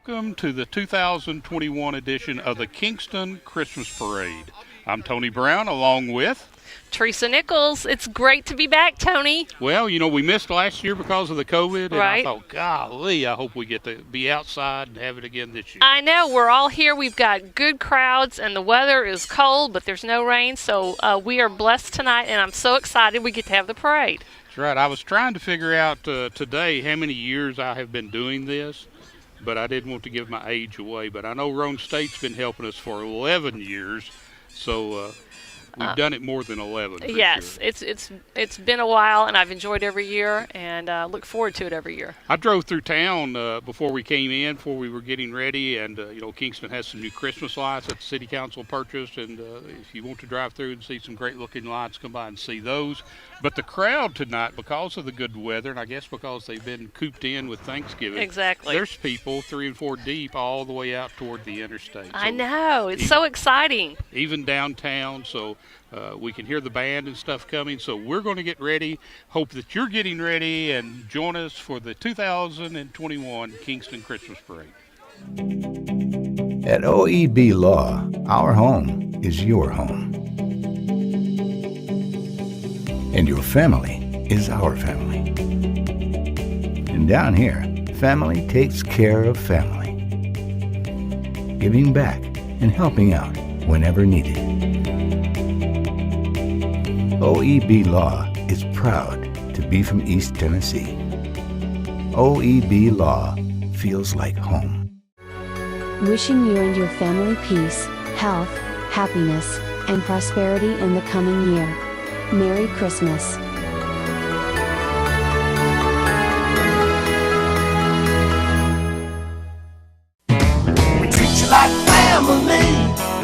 Welcome to the 2021 edition of the Kingston Christmas Parade. I'm Tony Brown along with Teresa Nicholls. It's great to be back, Tony. Well, you know, we missed last year because of the COVID, and right. I thought, golly, I hope we get to be outside and have it again this year. I know, we're all here. We've got good crowds, and the weather is cold, but there's no rain, so we are blessed tonight, and I'm so excited we get to have the parade. That's right. I was trying to figure out today how many years I have been doing this, but I didn't want to give my age away. But I know Roane State's been helping us for 11 years, so we've done it more than 11. Yes, sure. It's been a while, and I've enjoyed every year, and look forward to it every year. I drove through town before we came in, before we were getting ready, and you know, Kingston has some new Christmas lights that the City Council purchased, and if you want to drive through and see some great-looking lights, come by and see those. But the crowd tonight, because of the good weather, and I guess because they've been cooped in with Thanksgiving, exactly. There's people 3 and 4 deep all the way out toward the interstate. I know. It's so exciting. Even downtown, so we can hear the band and stuff coming. So we're going to get ready. Hope that you're getting ready and join us for the 2021 Kingston Christmas Parade. At OEB Law, our home is your home. And your family is our family. And down here, family takes care of family, giving back and helping out whenever needed. OEB Law is proud to be from East Tennessee. OEB Law feels like home. Wishing you and your family peace, health, happiness, and prosperity in the coming year. Merry Christmas. We treat you like family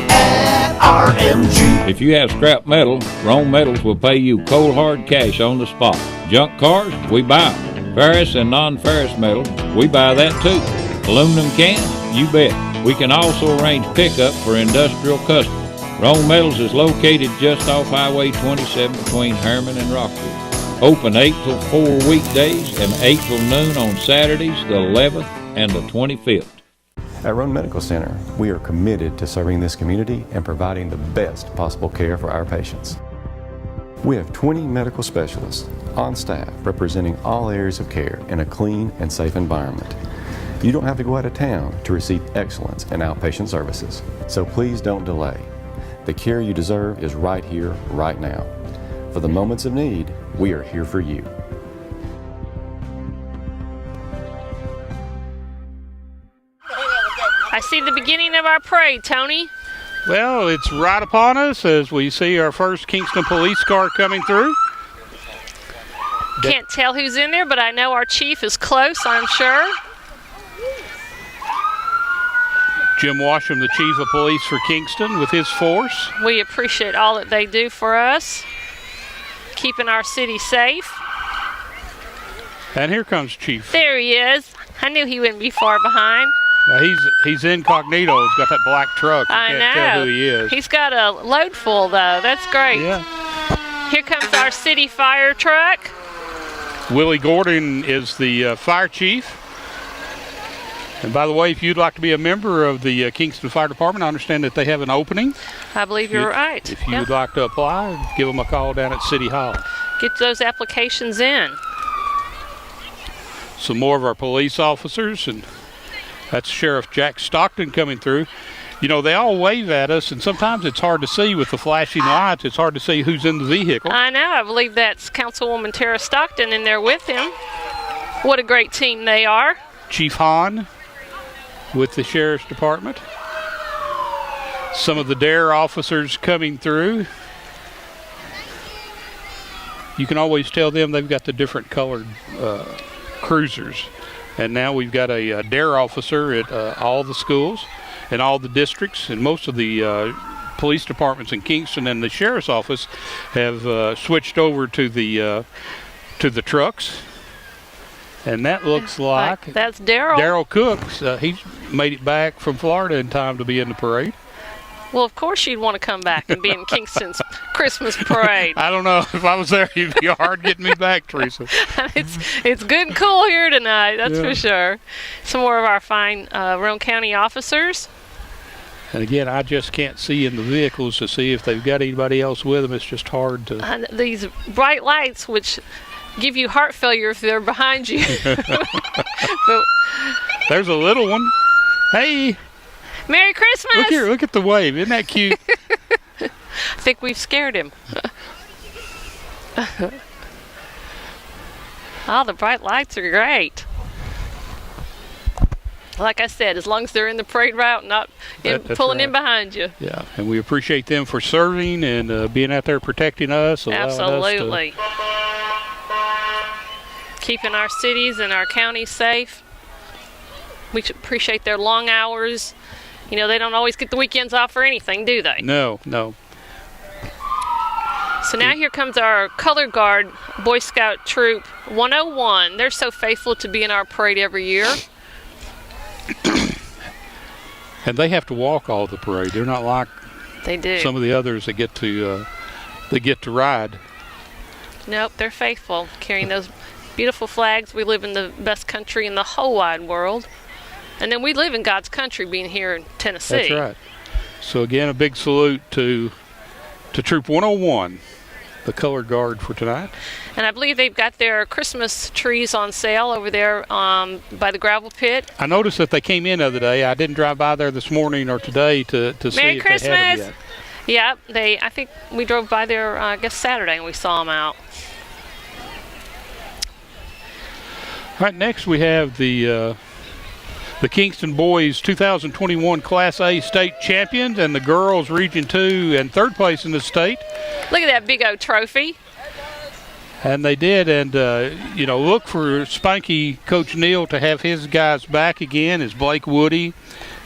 at RMG. If you have scrap metal, Roane Metals will pay you cold hard cash on the spot. Junk cars, we buy them. Ferrous and non-ferrous metal, we buy that too. Aluminum cans, you bet. We can also arrange pickup for industrial customers. Roane Metals is located just off Highway 27 between Herman and Rockwood. Open 8 till 4 weekdays and 8 till noon on Saturdays, the 11th and the 25th. At Roane Medical Center, we are committed to serving this community and providing the best possible care for our patients. We have 20 medical specialists on staff representing all areas of care in a clean and safe environment. You don't have to go out of town to receive excellence in outpatient services, so please don't delay. The care you deserve is right here, right now. For the moments of need, we are here for you. I see the beginning of our parade, Tony. Well, it's right upon us as we see our first Kingston police car coming through. Can't tell who's in there, but I know our chief is close, I'm sure. Jim Washam, the chief of police for Kingston, with his force. We appreciate all that they do for us, keeping our city safe. And here comes Chief. There he is. I knew he wouldn't be far behind. He's incognito. He's got that black truck. You can't tell who he is. He's got a load full, though. That's great. Yeah. Here comes our city fire truck. Willie Gordon is the fire chief. And by the way, if you'd like to be a member of the Kingston Fire Department, I understand that they have an opening. I believe you're right. If you would like to apply, give them a call down at City Hall. Get those applications in. Some more of our police officers, and that's Sheriff Jack Stockton coming through. You know, they all wave at us, and sometimes it's hard to see with the flashing lights. It's hard to see who's in the vehicle. I know. I believe that's Councilwoman Terrace Stockton in there with him. What a great team they are. Chief Hahn with the Sheriff's Department. Some of the Dnr officers coming through. You can always tell them they've got the different colored cruisers. And now we've got a Dnr officer at all the schools and all the districts, and most of the police departments in Kingston and the Sheriff's Office have switched over to the trucks. And that looks like that's Daryl. Daryl Cooks. He's made it back from Florida in time to be in the parade. Well, of course you'd want to come back and be in Kingston's Christmas parade. I don't know. If I was there, it'd be hard getting me back, Teresa. It's good and cool here tonight, that's for sure. Some more of our fine Roane County officers. And again, I just can't see in the vehicles to see if they've got anybody else with them. It's just hard to. These bright lights, which give you heart failure if they're behind you. But, there's a little one. Hey, Merry Christmas! look here, look at the wave. Isn't that cute? I think we've scared him. Oh, the bright lights are great. Like I said, as long as they're in the parade route, not pulling in behind you. Yeah, and we appreciate them for serving and being out there protecting us. Absolutely. Keeping our cities and our counties safe. We appreciate their long hours. You know, they don't always get the weekends off or anything, do they? No, no. So now here comes our Color Guard Boy Scout Troop 101. They're so faithful to be in our parade every year. And they have to walk all the parade. They're not like some of the others that get to ride. Nope, they're faithful, carrying those beautiful flags. We live in the best country in the whole wide world. And then we live in God's country, being here in Tennessee. That's right. So again, a big salute to Troop 101, the Color Guard for tonight. And I believe they've got their Christmas trees on sale over there by the gravel pit. I noticed that they came in the other day. I didn't drive by there this morning or today to see Merry if Christmas! they had them yet. Yeah, I think we drove by there, I guess Saturday, and we saw them out. All right, next we have the Kingston boys 2021 Class A state champions and the girls Region 2 and third place in the state. Look at that big old trophy. And they did, and look for Spanky Coach Neal to have his guys back again. Is Blake Woody,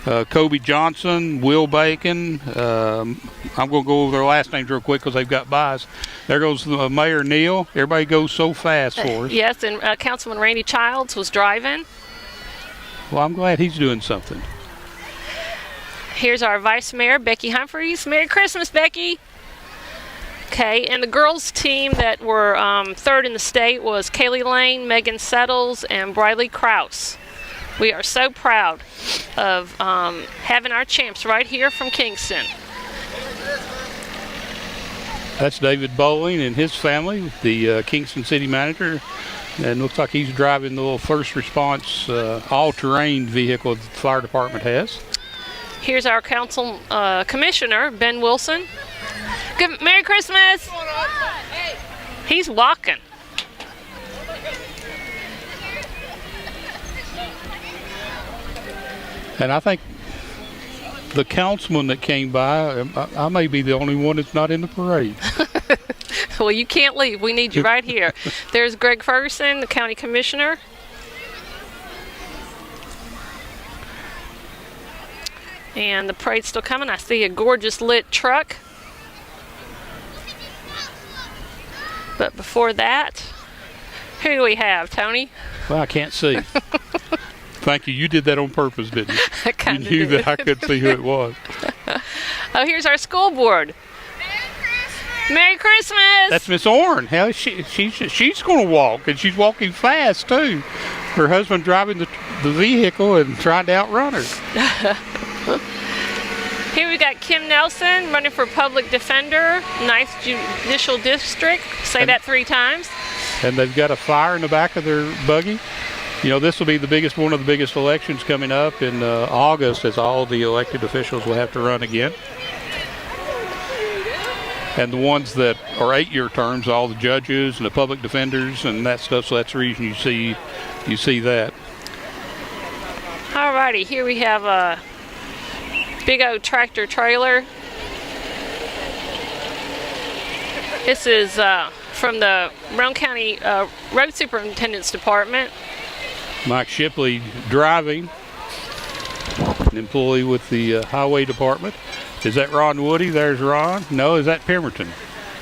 Kobe Johnson, Will Bacon. I'm going to go over their last names real quick because they've got buys. There goes Mayor Neal. Everybody goes so fast for us. Yes, and Councilman Randy Childs was driving. Well, I'm glad he's doing something. Here's our Vice Mayor, Becky Humphreys. Merry Christmas, Becky. Okay, and the girls' team that were third in the state was Kaylee Lane, Megan Settles, and Briley Krause. We are so proud of having our champs right here from Kingston. That's David Bowling and his family, the Kingston city manager. And looks like he's driving the little first response all-terrain vehicle that the fire department has. Here's our council commissioner, Ben Wilson. Good Merry Christmas! He's walking. And I think the councilman that came by, I may be the only one that's not in the parade. Well, you can't leave. We need you right here. There's Greg Ferguson, the county commissioner. And the parade's still coming. I see a gorgeous lit truck. But before that, who do we have, Tony? Well, I can't see. Thank you. You did that on purpose, didn't you? I kind You of knew did. that I couldn't see who it was. Oh, here's our school board. Merry Christmas! That's Miss Orrin. Hell, she's going to walk, and she's walking fast too. Her husband driving the vehicle and trying to outrun her. Here we got Kim Nelson running for public defender, 9th Judicial District. Say that 3 times. And they've got a fire in the back of their buggy. You know, this will be one of the biggest elections coming up in August, as all the elected officials will have to run again. And the ones that are 8-year terms, all the judges and the public defenders and that stuff, so that's the reason you see that. Alrighty, here we have a big old tractor trailer. This is from the Roane County Road Superintendent's Department. Mike Shipley driving, an employee with the Highway Department. Is that Ron Woody? There's Ron. No, is that Pemberton?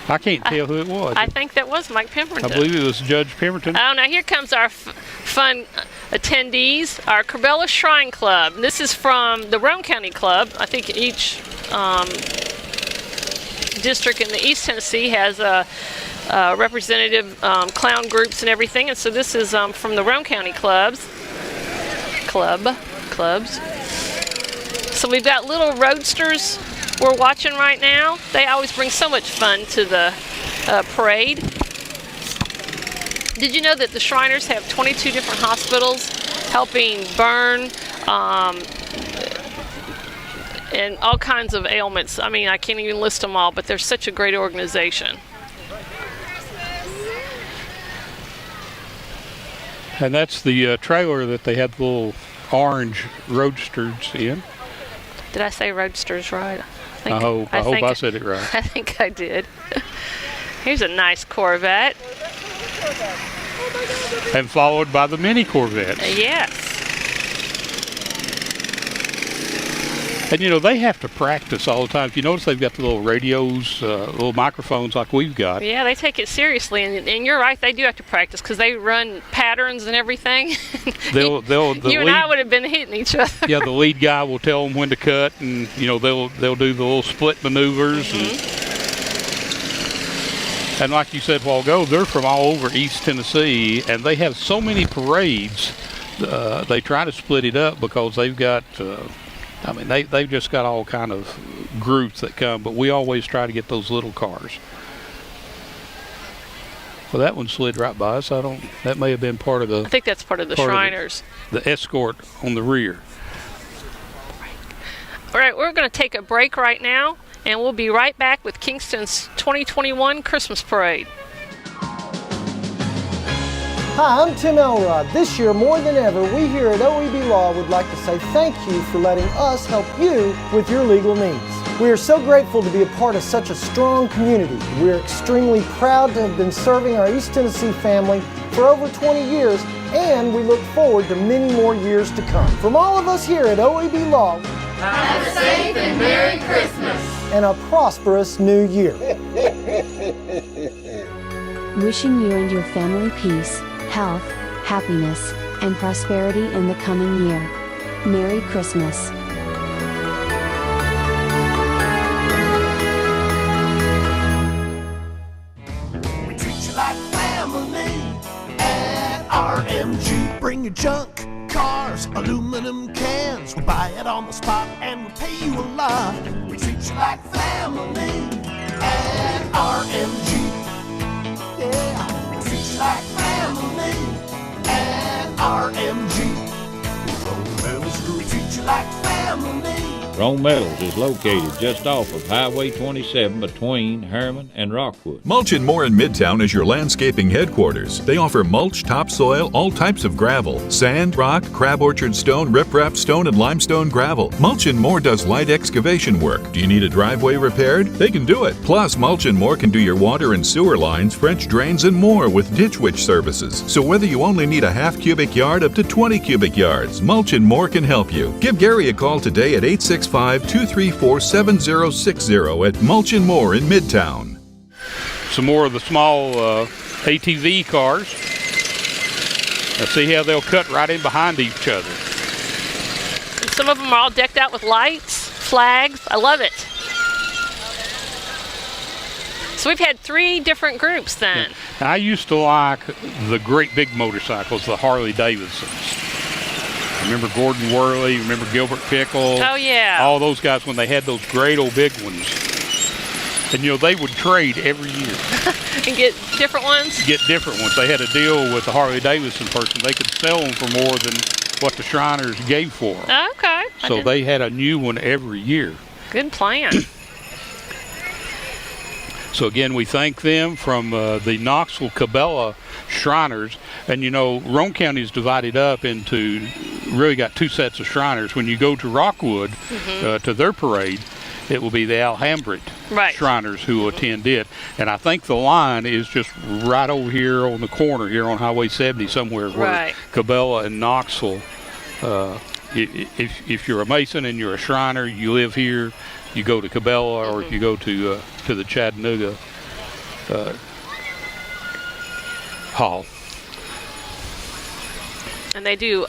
I can't tell who it was. I think that was Mike Pemberton. I believe it was Judge Pemberton. Oh, now here comes our fun attendees, our Corbella Shrine Club. This is from the Roane County Club. I think each district in the East Tennessee has representative clown groups and everything, and so this is from the Roane County clubs. So we've got little roadsters we're watching right now. They always bring so much fun to the parade. Did you know that the Shriners have 22 different hospitals helping burn and all kinds of ailments? I mean, I can't even list them all, but they're such a great organization. And that's the trailer that they had the little orange roadsters in. Did I say roadsters right? I hope I said it right. I think I did. Here's a nice Corvette. And followed by the mini Corvettes. Yes. And you know, they have to practice all the time. If you notice, they've got the little radios, little microphones like we've got. Yeah, they take it seriously, and you're right, they do have to practice because they run patterns and everything. You and I would have been hitting each other. Yeah, the lead guy will tell them when to cut, and you know they'll do the little split maneuvers. And like you said a while ago, they're from all over East Tennessee, and they have so many parades. They try to split it up because they've got. I mean, they've just got all kind of groups that come, but we always try to get those little cars. Well, that one slid right by us. That may have been part of the... I think that's part of the Shriners. The escort on the rear. All right, we're going to take a break right now, and we'll be right back with Kingston's 2021 Christmas Parade. Hi, I'm Tim Elrod. This year, more than ever, we here at OEB Law would like to say thank you for letting us help you with your legal needs. We are so grateful to be a part of such a strong community. We are extremely proud to have been serving our East Tennessee family for over 20 years, and we look forward to many more years to come. From all of us here at OEB Law, have a safe and Merry Christmas and a prosperous New Year. Wishing you and your family peace, health, happiness, and prosperity in the coming year. Merry Christmas. We treat you like family at RMG. Bring your junk, cars, aluminum cans. We buy it on the spot and we pay you a lot. We treat you like family at RMG. Yeah, we treat you like family at RMG. Roane Metals Group treat you like family. Roane Metals is located just off of Highway 27 between Harriman and Rockwood. Mulch & More in Midtown is your landscaping headquarters. They offer mulch, topsoil, all types of gravel, sand, rock, crab orchard stone, riprap stone, and limestone gravel. Mulch & More does light excavation work. Do you need a driveway repaired? They can do it. Plus, Mulch & More can do your water and sewer lines, French drains, and more with ditch witch services. So whether you only need a half cubic yard up to 20 cubic yards, Mulch & More can help you. Give Gary a call today at 865-234-7060 at Mulch & More in Midtown. Some more of the small ATV cars. Let's see how they'll cut right in behind each other. And some of them are all decked out with lights, flags. I love it. So we've had 3 different groups then. Yeah. And I used to like the great big motorcycles, the Harley Davidsons. Remember Gordon Worley, remember Gilbert Pickle? Oh, yeah. All those guys when they had those great old big ones. And, you know, they would trade every year. And get different ones? Get different ones. They had a deal with the Harley Davidson person. They could sell them for more than what the Shriners gave for them. Okay. So they had a new one every year. Good plan. So again, we thank them from the Knoxville Cabela Shriners. And you know, Roane County is divided up into, really got 2 sets of Shriners. When you go to Rockwood to their parade, it will be the Alhambra Shriners who will attend it. And I think the line is just right over here on the corner here on Highway 70 somewhere where Cabela and Knoxville, if you're a Mason and you're a Shriner, you live here, you go to Cabela, or if you go to the Chattanooga Hall. And they do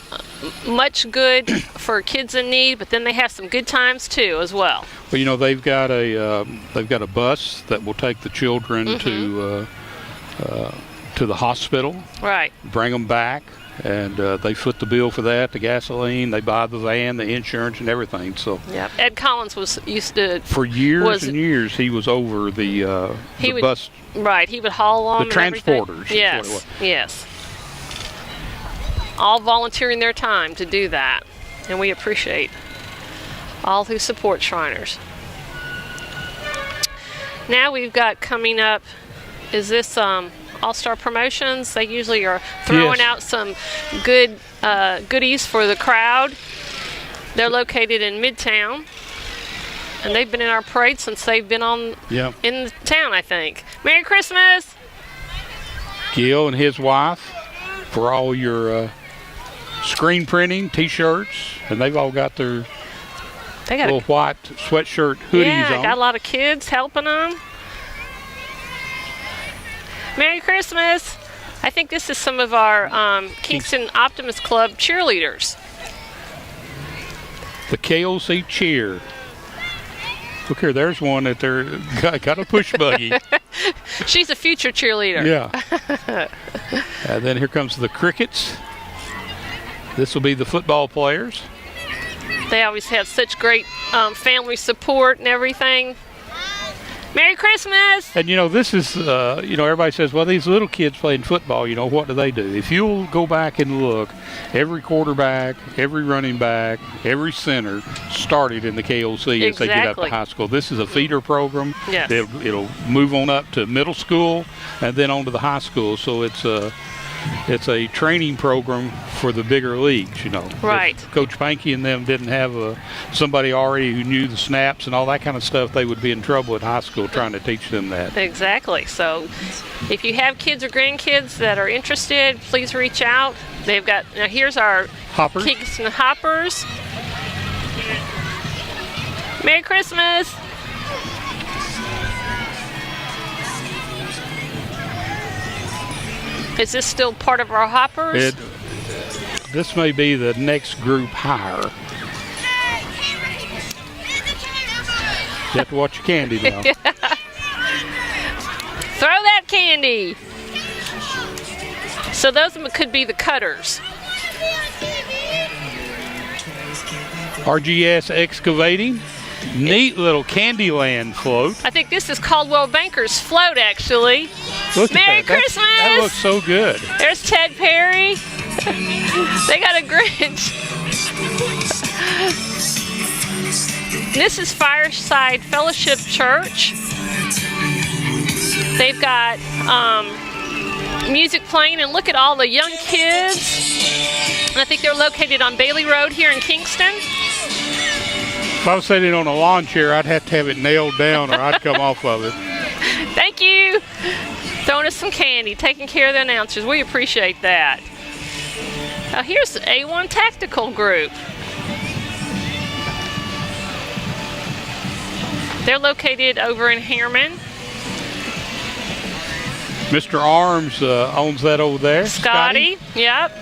much good for kids in need, but then they have some good times too as well. Well, they've got a bus that will take the children to the hospital. Right. Bring them back, and they foot the bill for that, the gasoline. They buy the van, the insurance, and everything. So. Yep. Ed Collins used to. For years and years, he was over the bus. Right. He would haul on the transporters. Yes. Yes. All volunteering their time to do that, and we appreciate all who support Shriners. Now we've got coming up, is this All-Star Promotions? They usually are throwing out some good goodies for the crowd. They're located in Midtown, and they've been in our parade since they've been in the town, I think. Merry Christmas! Gil and his wife for all your screen printing, T-shirts, and they've all got their little white sweatshirt hoodies on. Got a lot of kids helping them. Merry Christmas! I think this is some of our Kingston Optimist Club cheerleaders. The KOC cheer. Look here, there's one that they're got a push buggy. She's a future cheerleader. Yeah. And then here comes the Crickets. This will be the football players. They always have such great family support and everything. Merry Christmas! And this is, everybody says, well, these little kids playing football, what do they do? If you'll go back and look, every quarterback, every running back, every center started in the KOC as they get up to high school. This is a feeder program. Yes. It'll move on up to middle school and then on to the high school. So it's a training program for the bigger leagues, Right. If Coach Pankey and them didn't have somebody already who knew the snaps and all that kind of stuff, they would be in trouble at high school trying to teach them that. Exactly. So if you have kids or grandkids that are interested, please reach out. They've got, now here's our Hoppers. Kingston Hoppers. Merry Christmas! Is this still part of our hoppers? This may be the next group higher. You have to watch your candy now. Throw that candy. So those could be the cutters. RGS Excavating. Neat little Candyland float. I think this is Caldwell Banker's float, actually. Look Merry at that. Christmas! That looks so good. There's Ted Perry. They got a Grinch. This is Fireside Fellowship Church. They've got music playing, and look at all the young kids. And I think they're located on Bailey Road here in Kingston. If I was sitting on a lawn chair, I'd have to have it nailed down or I'd come off of it. Thank you. Throwing us some candy, taking care of the announcers. We appreciate that. Now here's the A1 Tactical Group. They're located over in Harriman. Mr. Arms owns that over there. Scotty. Yep.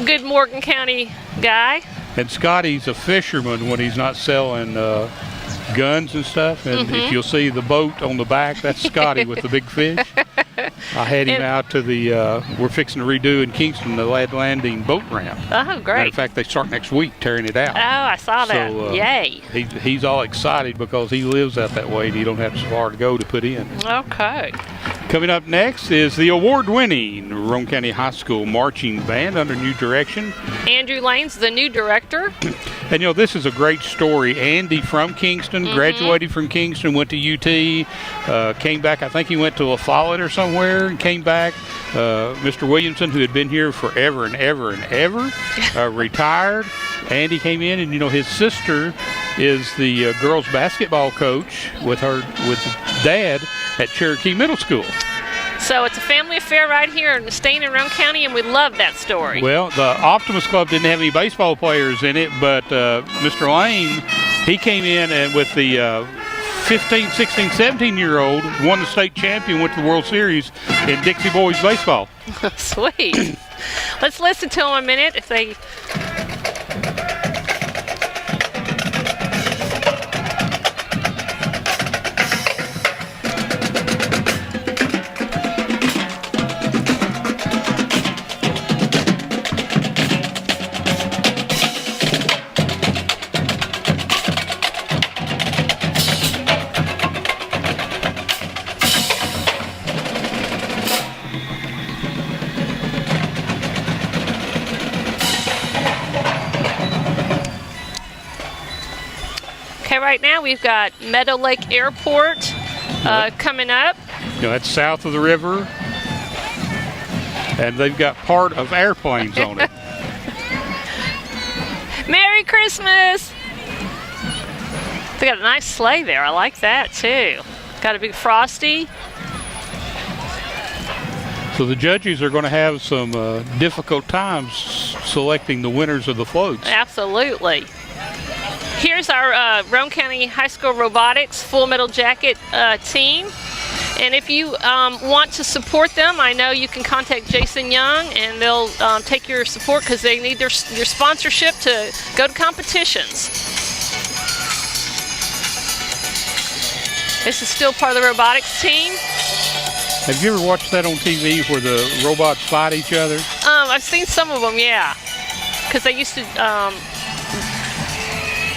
Good Morgan County guy. And Scotty's a fisherman when he's not selling guns and stuff. And if you'll see the boat on the back, that's Scotty with the big fish. I had him out to the, we're fixing to redo in Kingston, the Lad Landing boat ramp. Oh, great. Matter of fact, they start next week tearing it out. Oh, I saw that. So, yay. He's all excited because he lives out that way and he don't have so far to go to put in. Okay. Coming up next is the award-winning Roane County High School Marching Band under new direction. Andrew Lane's the new director. And this is a great story. Andy from Kingston, graduated from Kingston, went to UT, came back. I think he went to La Follette or somewhere and came back. Mr. Williamson, who had been here forever and ever and ever, retired. Andy came in, and his sister is the girls basketball coach with Dad at Cherokee Middle School. So it's a family affair right here staying in Roane County, and we love that story. Well, the Optimist Club didn't have any baseball players in it, but Mr. Lane, he came in and with the 15, 16, 17-year-old, won the state champion, went to the World Series in Dixie Boys baseball. Sweet. Let's listen to them a minute if they... Okay, right now we've got Meadow Lake Airport coming up. You know, that's south of the river, and they've got part of airplanes on it. Merry Christmas! They got a nice sleigh there. I like that too. Got a big Frosty. So the judges are going to have some difficult times selecting the winners of the floats. Absolutely. Here's our Roane County High School Robotics Full Metal Jacket team. And if you want to support them, I know you can contact Jason Young, and they'll take your support because they need your sponsorship to go to competitions. This is still part of the robotics team. Have you ever watched that on TV where the robots fight each other? I've seen some of them, yeah. Because they used to,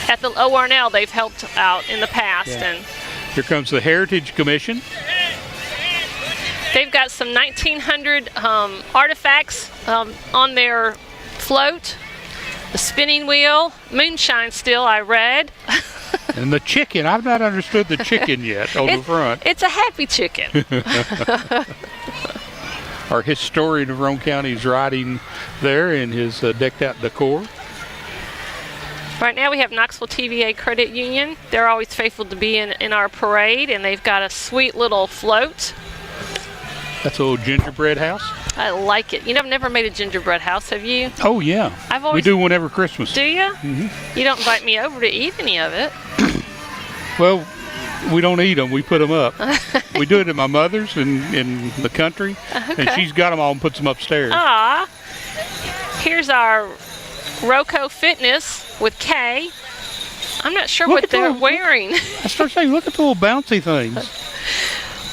at the ORNL, they've helped out in the past. Yeah. And here comes the Heritage Commission. They've got some 1900 artifacts on their float. The spinning wheel, moonshine still, I read. And the chicken, I've not understood the chicken yet on the front. It's a happy chicken. Our historian of Roane County is riding there in his decked out decor. Right now we have Knoxville TVA Credit Union. They're always faithful to be in our parade, and they've got a sweet little float. That's a little gingerbread house. I like it. You know, I've never made a gingerbread house, have you? Oh, yeah. We do one every Christmas. Do you? Mm-hmm. You don't invite me over to eat any of it. Well, we don't eat them. We put them up. We do it at my mother's in the country, and she's got them all and puts them upstairs. Ah. Here's our Roco Fitness with Kay. I'm not sure what they're wearing. I start saying, look at the little bouncy things.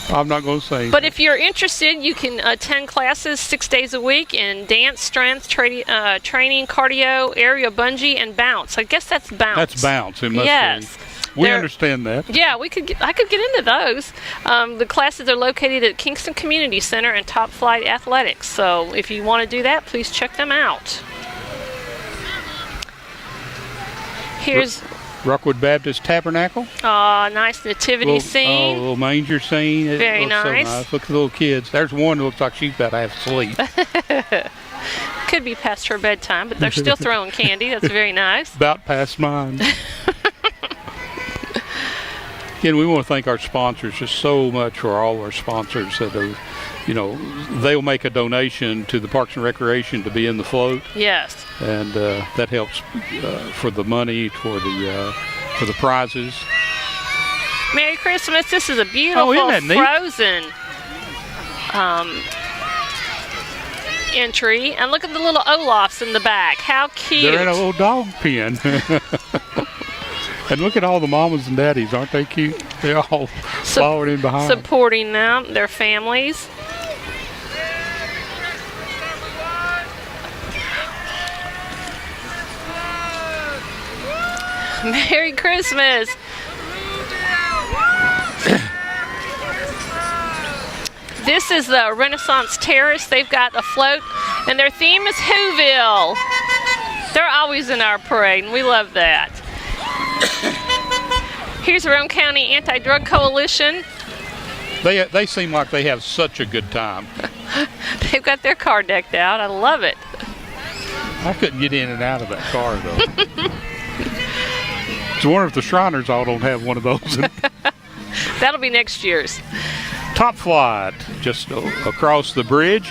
I'm not going to say. But if you're interested, you can attend classes 6 days a week in dance, strength, training, cardio, area bungee, and bounce. I guess that's bounce. That's bounce. It must yes. be. We understand that. Yeah, I could get into those. The classes are located at Kingston Community Center and Top Flight Athletics. So if you want to do that, please check them out. Here's Rockwood Baptist Tabernacle. Nice nativity scene. A little manger scene. Very nice. So nice. Look at the little kids. There's one that looks like she's about to have sleep. Could be past her bedtime, but they're still throwing candy. That's very nice. About past mine. Again, we want to thank our sponsors just so much for all our sponsors that are, you know, they'll make a donation to the Parks and Recreation to be in the float. Yes. And that helps for the money, for the prizes. Merry Christmas. This is a beautiful Frozen entry. And look at the little Olafs in the back. How cute. They're in a little dog pen. And look at all the mamas and daddies. Aren't they cute? They're all following in behind. Supporting them, their families. Merry Christmas. This is the Renaissance Terrace. They've got a float, and their theme is Whoville. They're always in our parade, and we love that. Here's the Roane County Anti-Drug Coalition. They seem like they have such a good time. They've got their car decked out. I love it. I couldn't get in and out of that car, though. I wonder if the Shriners all don't have one of those. That'll be next year's. Top Flight, just across the bridge.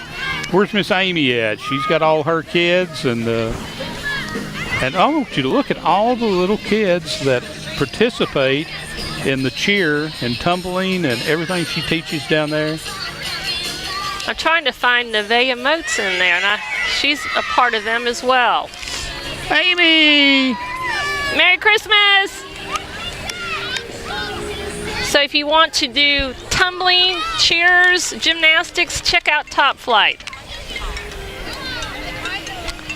Where's Miss Amy at? She's got all her kids, and I want you to look at all the little kids that participate in the cheer and tumbling and everything she teaches down there. I'm trying to find Nevaeh Moats in there, and she's a part of them as well. Amy! Merry Christmas! So if you want to do tumbling, cheers, gymnastics, check out Top Flight.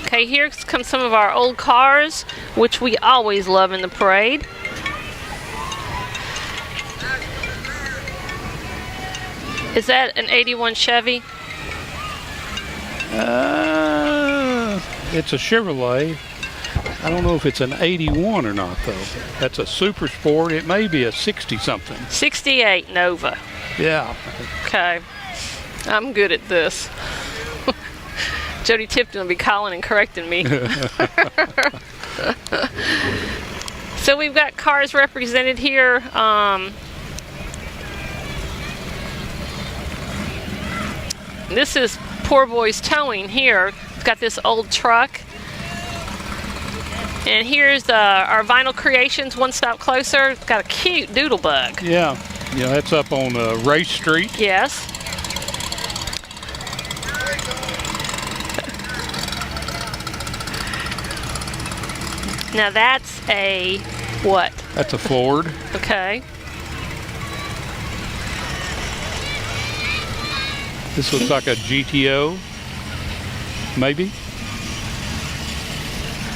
Okay, here comes some of our old cars, which we always love in the parade. Is that an 81 Chevy? It's a Chevrolet. I don't know if it's an 81 or not, though. That's a Super Sport. It may be a 60-something. 68 Nova. Yeah. Okay. I'm good at this. Jody Tipton will be calling and correcting me. So we've got cars represented here. This is Poor Boys Towing here. It's got this old truck. And here's our Vinyl Creations, One Stop Closer. It's got a cute doodlebug. Yeah. Yeah, that's up on Race Street. Yes. Now that's a what? That's a Ford. Okay. This looks like a GTO, maybe.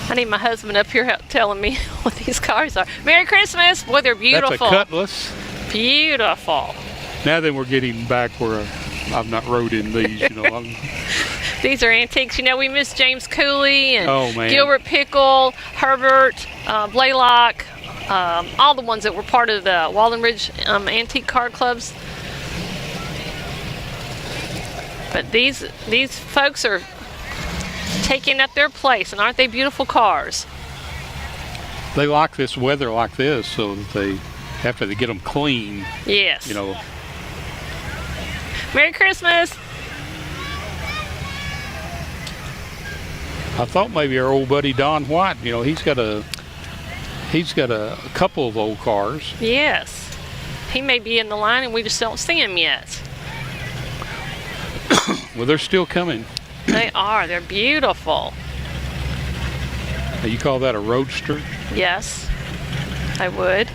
I need my husband up here telling me what these cars are. Merry Christmas! Boy, they're beautiful. That's a Cutlass. Beautiful. Now then we're getting back where I've not rode in these, you know. These are antiques. You know, we miss James Cooley and man. Gilbert Pickle, Herbert, Blaylock, all the ones that were part of the Walden Ridge Antique Car Clubs. But these folks are taking up their place, and aren't they beautiful cars? They like this weather like this, so that they, after they get them clean, Yes. you know. Merry Christmas! I thought maybe our old buddy Don White, you know, he's got a couple of old cars. Yes. He may be in the line and we just don't see him yet. Well, they're still coming. They are. They're beautiful. Now, you call that a Roadster? Yes, I would.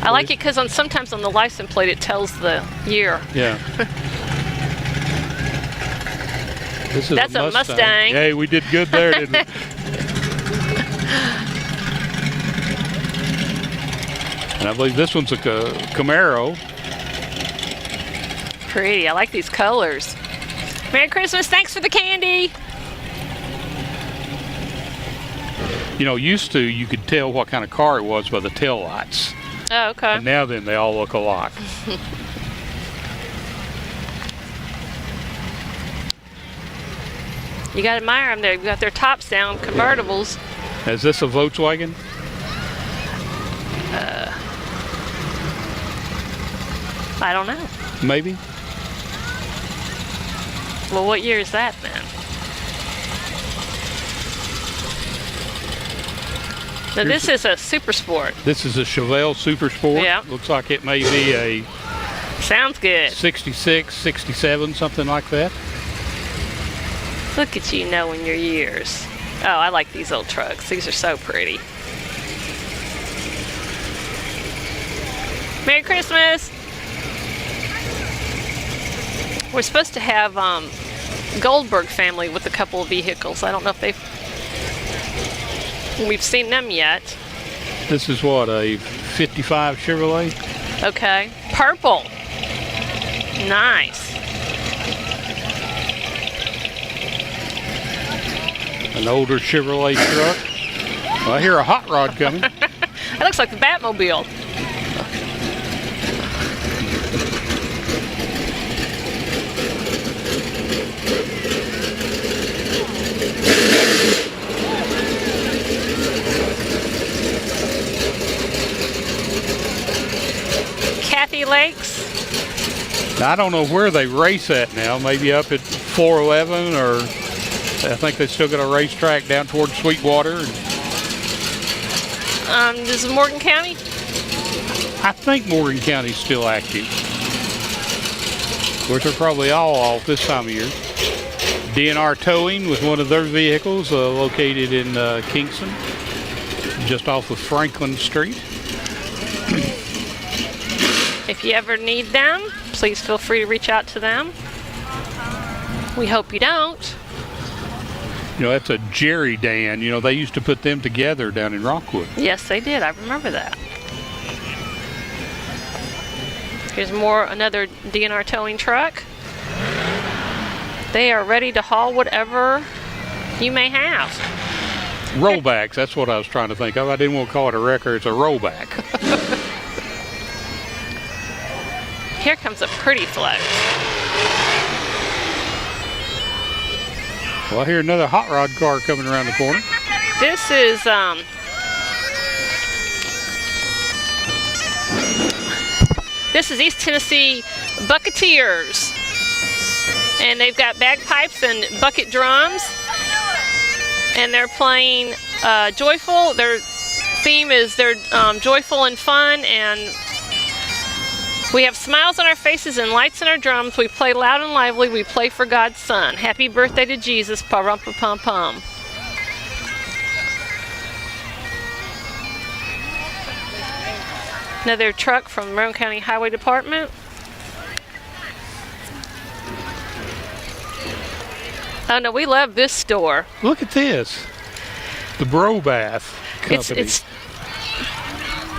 I like it because sometimes on the license plate it tells the year. Yeah. This is That's a Mustang. Hey, we did good there, didn't we? And I believe this one's a Camaro. Pretty. I like these colors. Merry Christmas. Thanks for the candy. You know, used to you could tell what kind of car it was by the tail lights. Oh, okay. And now then they all look alike. You got to admire them. They've got their tops down, convertibles. Is this a Volkswagen? I don't know. Maybe. Well, what year is that then? Now this is a Super Sport. This is a Chevelle Super Sport. Yeah. Looks like it may be a Sounds good. 66, 67, something like that. Look at you knowing your years. Oh, I like these old trucks. These are so pretty. Merry Christmas! We're supposed to have Goldberg family with a couple of vehicles. I don't know if we've seen them yet. This is what, a 55 Chevrolet? Okay. Purple. Nice. An older Chevrolet truck. Well, I hear a hot rod coming. That looks like the Batmobile. Kathy Lakes. Now, I don't know where they race at now. Maybe up at 411, or I think they still got a racetrack down towards Sweetwater. This is Morgan County? I think Morgan County's still active. Of course, they're probably all off this time of year. Dnr Towing with one of their vehicles located in Kingston, just off of Franklin Street. If you ever need them, please feel free to reach out to them. We hope you don't. You know, that's a Jerry Dan. You know, they used to put them together down in Rockwood. Yes, they did. I remember that. Here's another Dnr Towing truck. They are ready to haul whatever you may have. Rollbacks, that's what I was trying to think of. I didn't want to call it a wrecker, it's a rollback. Here comes a pretty float. Well, I hear another hot rod car coming around the corner. This is East Tennessee Bucketeers. And they've got bagpipes and bucket drums. And they're playing joyful. Their theme is they're joyful and fun, and we have smiles on our faces and lights in our drums. We play loud and lively. We play for God's Son. Happy birthday to Jesus, pa-rum-pa-pum-pum. Another truck from Roane County Highway Department. Oh no, we love this store. Look at this. The Bro Bath Company. It's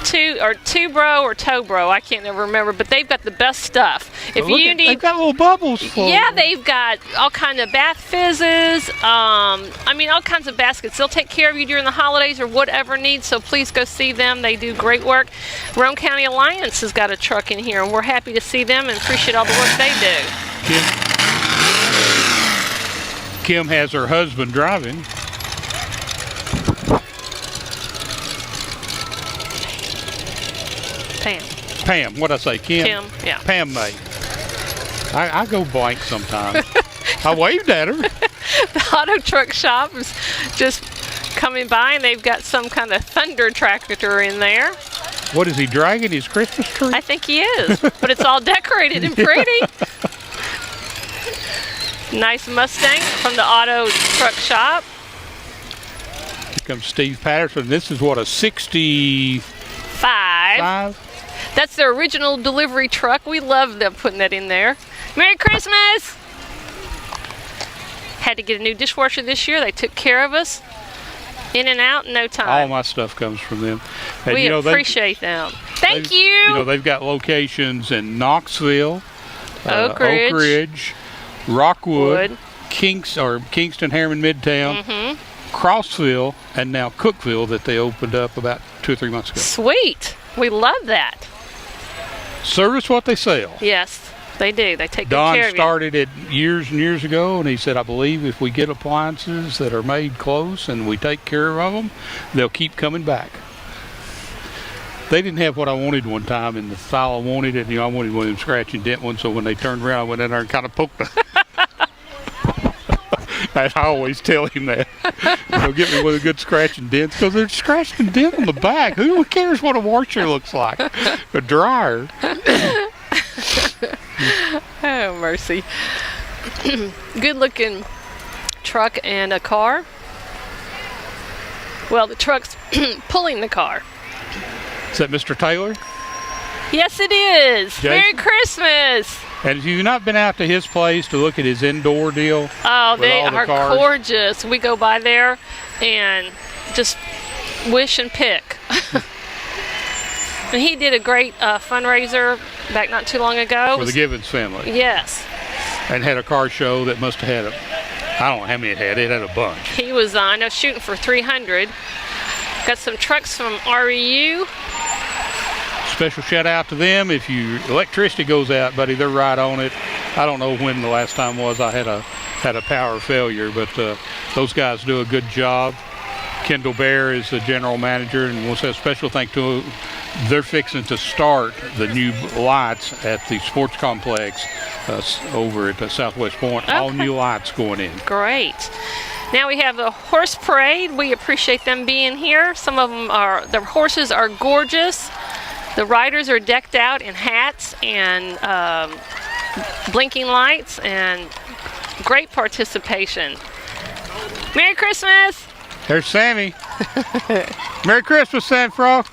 two bro or toe bro, I can't never remember, but they've got the best stuff. If you need, they've got little bubbles for yeah, them. they've got all kinds of bath fizzes. I mean, all kinds of baskets. They'll take care of you during the holidays or whatever needs. So please go see them. They do great work. Roane County Alliance has got a truck in here, and we're happy to see them and appreciate all the work they do. Kim has her husband driving. Pam, what'd I say? Kim, yeah. Pam May. I go blank sometimes. I waved at her. The auto truck shop is just coming by, and they've got some kind of thunder tractor in there. What is he dragging? His Christmas tree? I think he is, but it's all decorated and pretty. Nice Mustang from the auto truck shop. Here comes Steve Patterson. This is what, a 65? That's their original delivery truck. We love them putting that in there. Merry Christmas! Had to get a new dishwasher this year. They took care of us. In and out in no time. All my stuff comes from them. And we appreciate them. Thank you! You know, they've got locations in Knoxville, Oak Ridge, Rockwood, Kingston, Harriman, Midtown, Crossville, and now Cookville that they opened up about 2 or 3 months ago. Sweet. We love that. Service what they sell. Yes, they do. They take good Don care of you. started it years and years ago, and he said, I believe if we get appliances that are made close and we take care of them, they'll keep coming back. They didn't have what I wanted one time in the style I wanted it. You know, I wanted one of them scratch and dent ones, so when they turned around, I went in there and kind of poked them. I always tell him that. You know, get me with a good scratch and dent, because they're scratched and dent on the back. Who cares what a washer looks like? A dryer. Oh, mercy. Good looking truck and a car. Well, the truck's pulling the car. Is that Mr. Taylor? Yes, it is. Jason? Merry Christmas. And if you've not been out to his place to look at his indoor deal, oh, they are cars, gorgeous. We go by there and just wish and pick. And he did a great fundraiser back not too long ago. For the Givens family. Yes. And had a car show that must have had I don't know how many it had. It had a bunch. He was shooting for 300. Got some trucks from REU. Special shout out to them. If your electricity goes out, buddy, they're right on it. I don't know when the last time was I had a power failure, but those guys do a good job. Kendall Bear is the general manager, and we'll say a special thank to them. They're fixing to start the new lights at the sports complex over at Southwest Point. Okay. All new lights going in. Great. Now we have the horse parade. We appreciate them being here. Some of them the horses are gorgeous. The riders are decked out in hats and blinking lights, and great participation. Merry Christmas! There's Sammy. Merry Christmas, Santa Frog.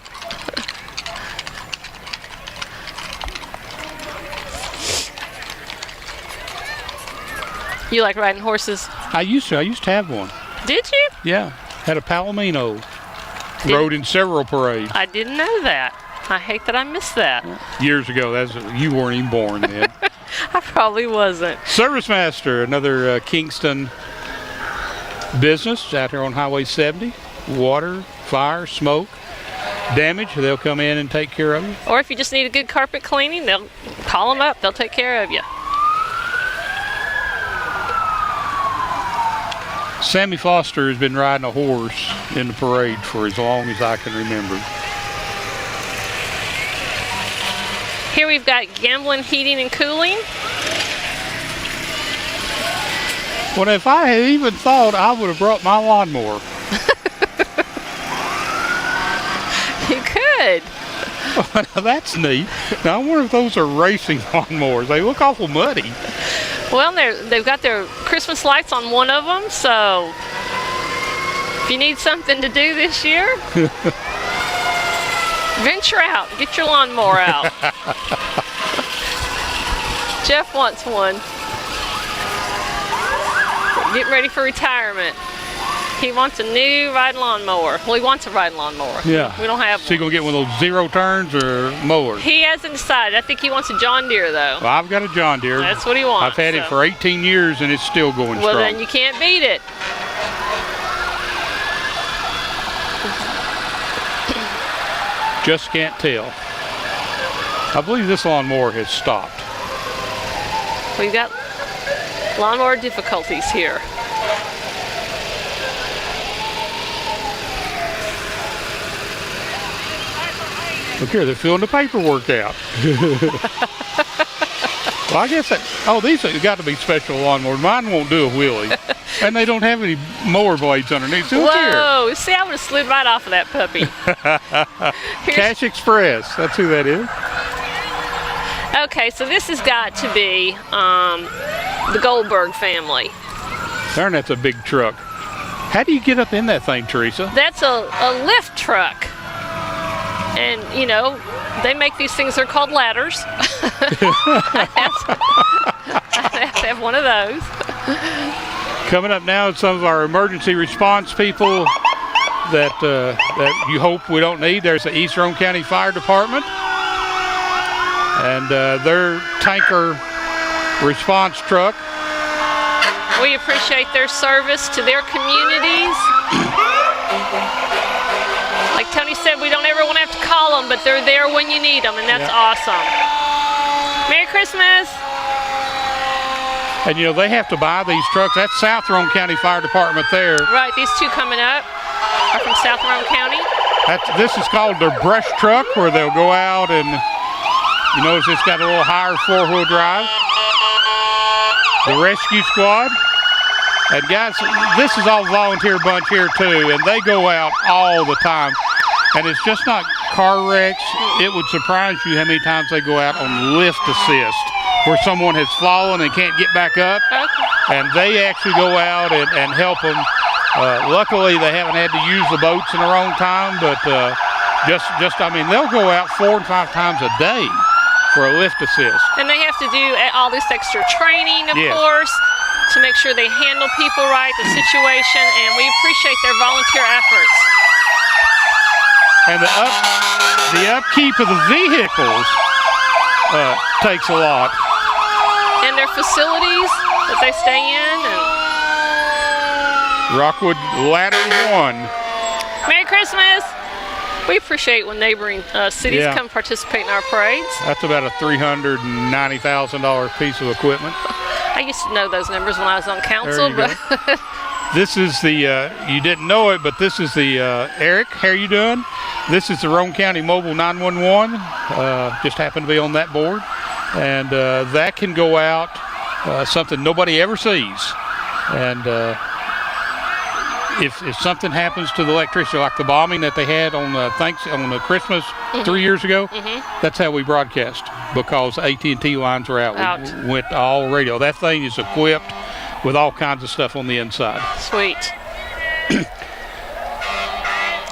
You like riding horses? I used to have one. Did you? Yeah. Had a Palomino. Rode in several parades. I didn't know that. I hate that I missed that. Years ago. You weren't even born then. I probably wasn't. Service Master, another Kingston business out here on Highway 70. water, fire, smoke, damage, they'll come in and take care of you. Or if you just need a good carpet cleaning, they'll call them up. They'll take care of you. Sammy Foster has been riding a horse in the parade for as long as I can remember. Here we've got Gamblin Heating and Cooling. Well, if I had even thought, I would have brought my lawnmower. You could. Now, that's neat. Now, I wonder if those are racing lawnmowers. They look awful muddy. Well, they've got their Christmas lights on one of them, so if you need something to do this year, venture out. Get your lawnmower out. Jeff wants one. Getting ready for retirement. He wants a new riding lawnmower. Well, he wants a riding lawnmower. Yeah. We don't have So you going to get one of those 0 turns or mowers? He hasn't decided. I think he wants a John Deere, though. Well, I've got a John Deere. That's what he wants. I've had it for 18 years and it's still going well, strong. then you can't beat it. Just can't tell. I believe this lawnmower has stopped. We've got lawnmower difficulties here. Look here, they're filling the paperwork out. Well, I guess that, these have got to be special lawnmowers. Mine won't do a wheelie. And they don't have any mower blades underneath. So look here. Whoa, see, I would have slid right off of that puppy. Cash Express, that's who that is. Okay, so this has got to be the Goldberg family. Darn, that's a big truck. How do you get up in that thing, Teresa? That's a lift truck. And, you know, they make these things, they're called ladders. I have to have one of those. Coming up now, some of our emergency response people that you hope we don't need. There's the East Roane County Fire Department. And their tanker response truck. We appreciate their service to their communities. Like Tony said, we don't ever want to have to call them, but they're there when you need them, and that's awesome. Merry Christmas. And, you know, they have to buy these trucks. That's South Roane County Fire Department there. Right, these two coming up are from South Roane County. This is called their brush truck, where they'll go out and, you notice it's got a little higher four-wheel drive. The rescue squad. And guys, this is all volunteer bunch here too, and they go out all the time. And it's just not car wrecks. It would surprise you how many times they go out on lift assist, where someone has fallen and can't get back up. Okay. And they actually go out and help them. Luckily, they haven't had to use the boats in their own time, but I mean, they'll go out 4 and 5 times a day for a lift assist. And they have to do all this extra training, of course, to make sure they handle people right, the situation, and we appreciate their volunteer efforts. And the upkeep of the vehicles takes a lot. And their facilities that they stay in. And Rockwood Ladder 1. Merry Christmas! We appreciate when neighboring cities Yeah. come participate in our parades. That's about a $390,000 piece of equipment. I used to know those numbers when I was on council, There you but This is the, you didn't know it, but this is the, Eric, how you doing? This is the Roane County Mobile 911. Just happened to be on that board. And that can go out, something nobody ever sees. And if something happens to the electricity, like the bombing that they had on the Christmas 3 years ago, that's how we broadcast, because AT&T lines were out. We went all radio. That thing is equipped with all kinds of stuff on the inside. Sweet.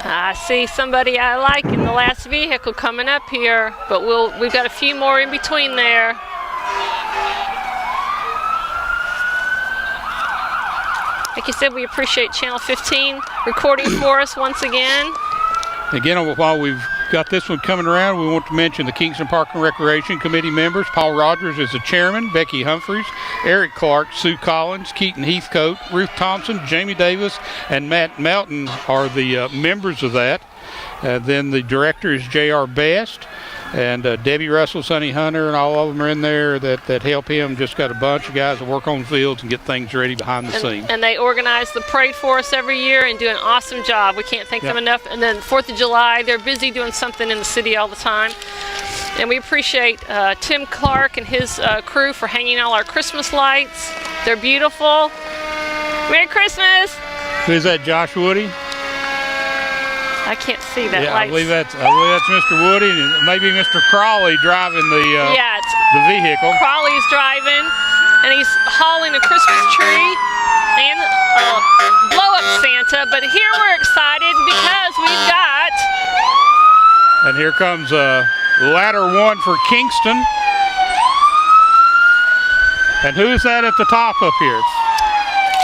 I see somebody I like in the last vehicle coming up here, but we've got a few more in between there. Like you said, we appreciate Channel 15 recording for us once again. Again, while we've Got this one coming around. We want to mention the Kingston Park and Recreation Committee members. Paul Rogers is the chairman, Becky Humphreys, Eric Clark, Sue Collins, Keaton Heathcote, Ruth Thompson, Jamie Davis, and Matt Melton are the members of that. Then the director is J.R. Best, and Debbie Russell, Sonny Hunter, and all of them are in there that help him. Just got a bunch of guys that work on the fields and get things ready behind the scenes. And they organize the parade for us every year and do an awesome job. We can't thank them enough. And then 4th of July, they're busy doing something in the city all the time. And we appreciate Tim Clark and his crew for hanging all our Christmas lights. They're beautiful. Merry Christmas! Who's that, Josh Woody? I can't see that. I believe that's Mr. Woody, and maybe Mr. Crawley driving the vehicle. Crawley's driving, and he's hauling a Christmas tree and blow-up Santa. But here we're excited because we've got. And here comes ladder one for Kingston. And who's that at the top up here?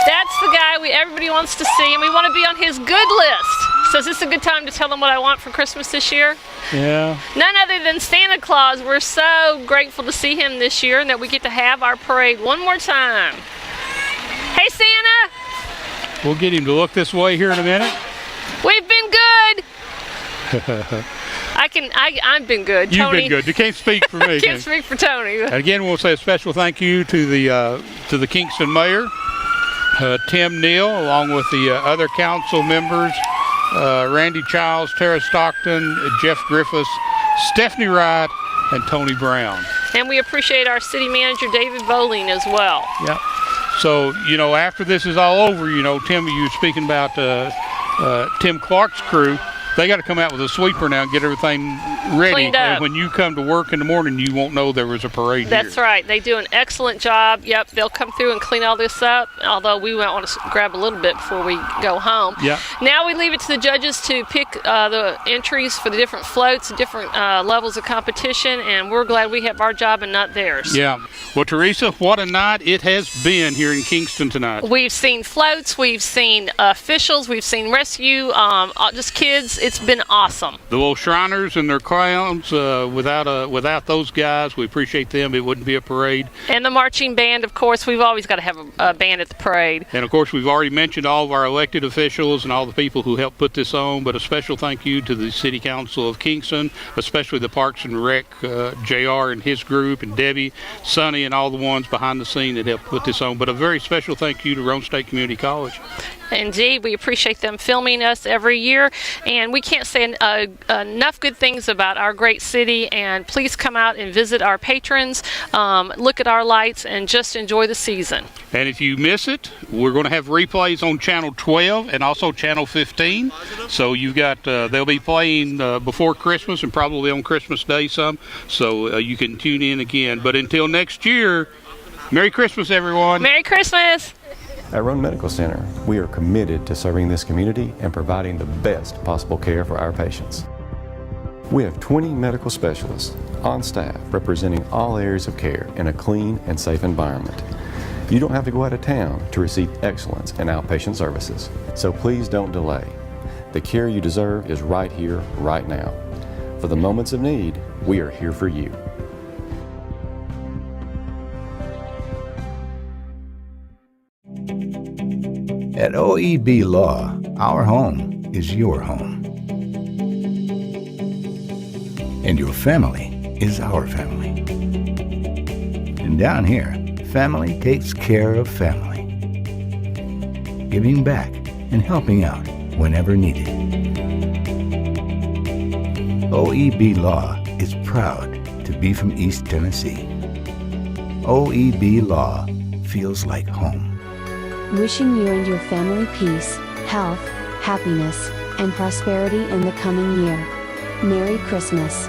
That's the guy everybody wants to see, and we want to be on his good list. So is this a good time to tell them what I want for Christmas this year? Yeah. None other than Santa Claus. We're so grateful to see him this year and that we get to have our parade one more time. Hey, Santa! We'll get him to look this way here in a minute. We've been good! I've been good. You've Tony, been good. You can't speak for me. I can't speak for Tony. And again, we'll say a special thank you to the Kingston mayor, Tim Neal, along with the other council members, Randy Childs, Tara Stockton, Jeff Griffiths, Stephanie Wright, and Tony Brown. And we appreciate our city manager, David Bowling, as well. Yep. So, after this is all over, Tim, you were speaking about Tim Clark's crew. They got to come out with a sweeper now and get everything ready. Cleaned up. And when you come to work in the morning, you won't know there was a parade That's here. right. They do an excellent job. Yep, they'll come through and clean all this up, although we might want to grab a little bit before we go home. Yeah. Now we leave it to the judges to pick the entries for the different floats, different levels of competition, and we're glad we have our job and not theirs. Yeah. Well, Teresa, what a night it has been here in Kingston tonight. We've seen floats, we've seen officials, we've seen rescue, just kids. It's been awesome. The little Shriners and their clowns, without those guys, we appreciate them. It wouldn't be a parade. And the marching band, of course. We've always got to have a band at the parade. And, of course, we've already mentioned all of our elected officials and all the people who helped put this on, but a special thank you to the City Council of Kingston, especially the Parks and Rec, JR and his group, and Debbie, Sonny, and all the ones behind the scene that helped put this on. But a very special thank you to Roane State Community College. Indeed, we appreciate them filming us every year, and we can't say enough good things about our great city. And please come out and visit our patrons, look at our lights, and just enjoy the season. And if you miss it, we're going to have replays on Channel 12 and also Channel 15. So you've got they'll be playing before Christmas and probably on Christmas Day some. So you can tune in again. But until next year, Merry Christmas, everyone. Merry Christmas. At Roane Medical Center, we are committed to serving this community and providing the best possible care for our patients. We have 20 medical specialists on staff representing all areas of care in a clean and safe environment. You don't have to go out of town to receive excellence in outpatient services, so please don't delay. The care you deserve is right here, right now. For the moments of need, we are here for you. At OEB Law, our home is your home. And your family is our family. And down here, family takes care of family. Giving back and helping out whenever needed. OEB Law is proud to be from East Tennessee. OEB Law feels like home. Wishing you and your family peace, health, happiness, and prosperity in the coming year. Merry Christmas.